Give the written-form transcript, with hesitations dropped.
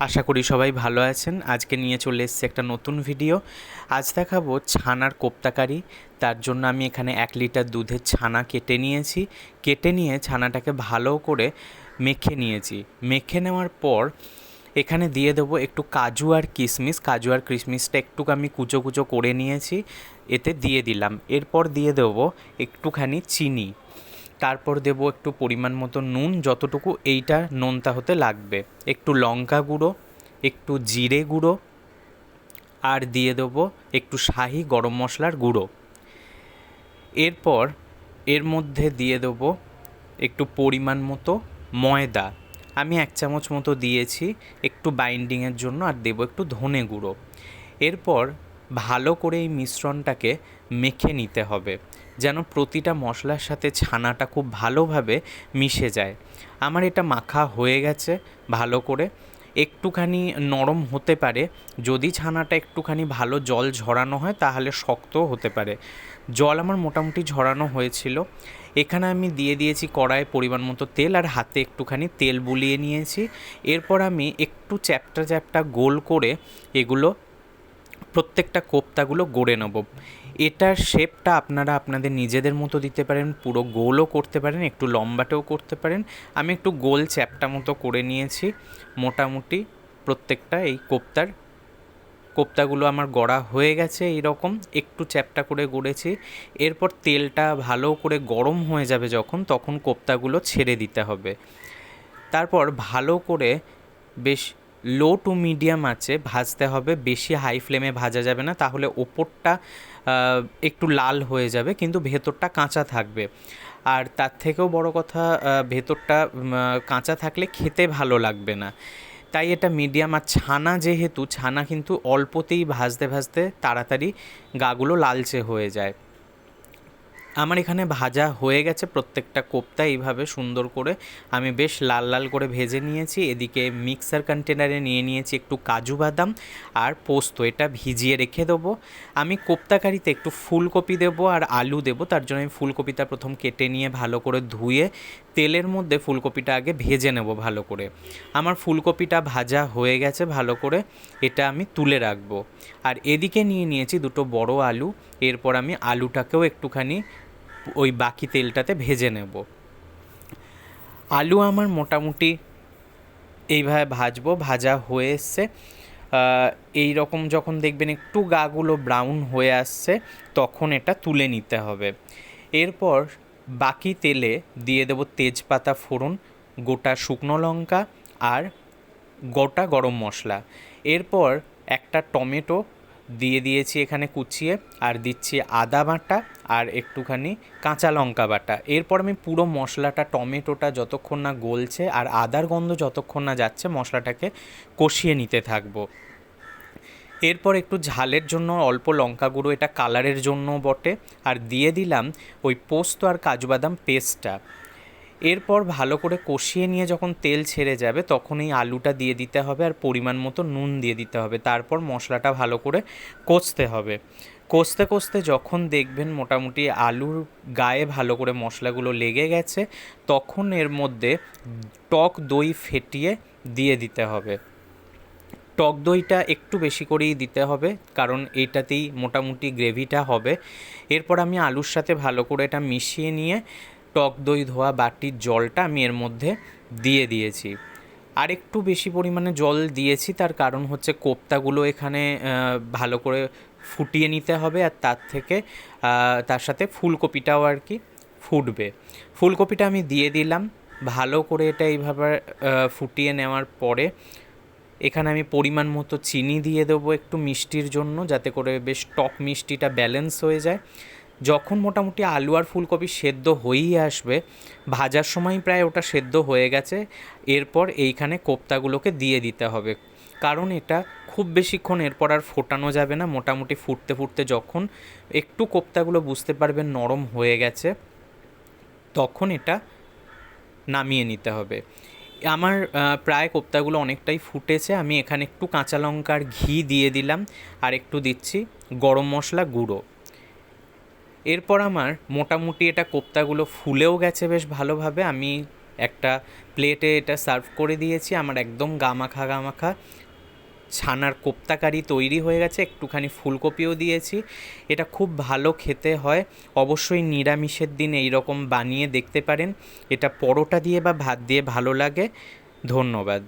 আশা করি সবাই ভালো আছেন। আজকে নিয়ে চলে এসেছি একটা নতুন ভিডিও। আজ দেখাবো ছানার কোপ্তাকারি। তার জন্য আমি এখানে 1 লিটার দুধের ছানা কেটে নিয়েছি। কেটে নিয়ে ছানাটাকে ভালো করে মেখে নিয়েছি। মেখে নেওয়ার পর এখানে দিয়ে দেবো একটু কাজু আর কিশমিশ। কাজু আর কিশমিশটা একটু আমি কুচো কুচো করে নিয়েছি, এতে দিয়ে দিলাম। এরপর দিয়ে দেবো একটুখানি চিনি। তারপর দেবো একটু পরিমাণ মতো নুন, যতটুকু এইটা নোনতা হতে লাগবে। একটু লঙ্কা গুঁড়ো, একটু জিরে গুঁড়ো, আর দিয়ে দেবো একটু শাহি গরম মশলার গুঁড়ো। এরপর এর মধ্যে দিয়ে দেবো একটু পরিমাণ মতো ময়দা। আমি 1 চামচ মতো দিয়েছি একটু বাইন্ডিংয়ের জন্য, আর দেবো একটু ধনে গুঁড়ো। এরপর ভালো করে এই মিশ্রণটাকে মেখে নিতে হবে, যেন প্রতিটা মশলার সাথে ছানাটা খুব ভালোভাবে মিশে যায়। আমার এটা মাখা হয়ে গেছে ভালো করে। একটুখানি নরম হতে পারে, যদি ছানাটা একটুখানি ভালো জল ঝরানো হয় তাহলে শক্তও হতে পারে। জল আমার মোটামুটি ঝরানো হয়েছিল। এখানে আমি দিয়ে দিয়েছি কড়াইয়ে পরিমাণ মতো তেল, আর হাতে একটুখানি তেল বুলিয়ে নিয়েছি। এরপর আমি একটু চ্যাপ্টা চ্যাপ্টা গোল করে এগুলো প্রত্যেকটা কোপ্তাগুলো গড়ে নেব। এটার শেপটা আপনারা আপনাদের নিজেদের মতো দিতে পারেন, পুরো গোলও করতে পারেন, একটু লম্বাটেও করতে পারেন। আমি একটু গোল চ্যাপ্টা মতো করে নিয়েছি। মোটামুটি প্রত্যেকটা এই কোপ্তাগুলো আমার গড়া হয়ে গেছে। এইরকম একটু চ্যাপ্টা করে গড়েছি। এরপর তেলটা ভালো করে গরম হয়ে যাবে যখন, তখন কোপ্তাগুলো ছেড়ে দিতে হবে। তারপর ভালো করে বেশ লো টু মিডিয়াম আঁচে ভাজতে হবে। বেশি হাই ফ্লেমে ভাজা যাবে না, তাহলে ওপরটা একটু লাল হয়ে যাবে কিন্তু ভেতরটা কাঁচা থাকবে। আর তার থেকেও বড় কথা, ভেতরটা কাঁচা থাকলে খেতে ভালো লাগবে না। তাই এটা মিডিয়াম। আর ছানা, যেহেতু ছানা কিন্তু অল্পতেই ভাজতে ভাজতে তাড়াতাড়ি গাগুলো লালচে হয়ে যায়। আমার এখানে ভাজা হয়ে গেছে প্রত্যেকটা কোপ্তা। এইভাবে সুন্দর করে আমি বেশ লাল লাল করে ভেজে নিয়েছি। এদিকে মিক্সার কন্টেনারে নিয়ে নিয়েছি একটু কাজু বাদাম আর পোস্ত, এটা ভিজিয়ে রেখে দেবো। আমি কোপ্তা কারিতে একটু ফুলকপি দেবো আর আলু দেবো। তার জন্য আমি ফুলকপিটা প্রথম কেটে নিয়ে ভালো করে ধুয়ে তেলের মধ্যে ফুলকপিটা আগে ভেজে নেব ভালো করে। আমার ফুলকপিটা ভাজা হয়ে গেছে ভালো করে, এটা আমি তুলে রাখবো। আর এদিকে নিয়ে নিয়েছি দুটো বড় আলু। এরপর আমি আলুটাকেও একটুখানি ওই বাকি তেলটাতে ভেজে নেব। আলু আমার মোটামুটি এইভাবে ভাজবো। ভাজা হয়ে এসছে, এই রকম যখন দেখবেন একটু গাগুলো ব্রাউন হয়ে আসছে, তখন এটা তুলে নিতে হবে। এরপর বাকি তেলে দিয়ে দেবো তেজপাতা ফোড়ন, গোটা শুকনো লঙ্কা আর গোটা গরম মশলা। এরপর একটা টমেটো দিয়ে দিয়েছি এখানে কুচিয়ে, আর দিচ্ছি আদা বাটা আর একটুখানি কাঁচা লঙ্কা বাটা। এরপর আমি পুরো মশলাটা, টমেটোটা যতক্ষণ না গলছে আর আদার গন্ধ যতক্ষণ না যাচ্ছে, মশলাটাকে কষিয়ে নিতে থাকবো। এরপর একটু ঝালের জন্য অল্প লঙ্কা গুঁড়ো, এটা কালারের জন্য বটে, আর দিয়ে দিলাম ওই পোস্ত আর কাজু বাদাম পেস্টটা। এরপর ভালো করে কষিয়ে নিয়ে যখন তেল ছেড়ে যাবে, তখন এই আলুটা দিয়ে দিতে হবে আর পরিমাণ মতো নুন দিয়ে দিতে হবে। তারপর মশলাটা ভালো করে কষতে হবে। কষতে কষতে যখন দেখবেন মোটামুটি আলুর গায়ে ভালো করে মশলাগুলো লেগে গেছে, তখন এর মধ্যে টক দই ফেটিয়ে দিয়ে দিতে হবে। টক দইটা একটু বেশি করেই দিতে হবে, কারণ এইটাতেই মোটামুটি গ্রেভিটা হবে। এরপর আমি আলুর সাথে ভালো করে এটা মিশিয়ে নিয়ে টক দই ধোয়া বাটির জলটা আমি এর মধ্যে দিয়ে দিয়েছি। আর একটু বেশি পরিমাণে জল দিয়েছি, তার কারণ হচ্ছে কোপ্তাগুলো এখানে ভালো করে ফুটিয়ে নিতে হবে, আর তার সাথে ফুলকপিটাও আর কি ফুটবে। ফুলকপিটা আমি দিয়ে দিলাম। ভালো করে এটা এইভাবে ফুটিয়ে নেওয়ার পরে এখানে আমি পরিমাণ মতো চিনি দিয়ে দেবো একটু মিষ্টির জন্য, যাতে করে বেশ টক মিষ্টিটা ব্যালেন্স হয়ে যায়। যখন মোটামুটি আলু আর ফুলকপি সেদ্ধ হয়েই আসবে, ভাজার সময় প্রায় ওটা সেদ্ধ হয়ে গেছে, এরপর এইখানে কোপ্তাগুলোকে দিয়ে দিতে হবে। কারণ এটা খুব বেশিক্ষণ এরপর আর ফোটানো যাবে না। মোটামুটি ফুটতে ফুটতে যখন একটু কোপ্তাগুলো বুঝতে পারবেন নরম হয়ে গেছে, তখন এটা নামিয়ে নিতে হবে। আমার প্রায় কোপ্তাগুলো অনেকটাই ফুটেছে। আমি এখানে একটু কাঁচা লঙ্কার ঘি দিয়ে দিলাম, আর একটু দিচ্ছি গরম মশলা গুঁড়ো। এরপর আমার মোটামুটি এটা কোপ্তাগুলো ফুলেও গেছে বেশ ভালোভাবে। আমি একটা প্লেটে এটা সার্ভ করে দিয়েছি। আমার একদম গামাখা গামাখা ছানার কোপ্তাকারি তৈরি হয়ে গেছে। একটুখানি ফুলকপিও দিয়েছি। এটা খুব ভালো খেতে হয়। অবশ্যই নিরামিষের দিন এই রকম বানিয়ে দেখতে পারেন। এটা পরোটা দিয়ে বা ভাত দিয়ে ভালো লাগে। ধন্যবাদ।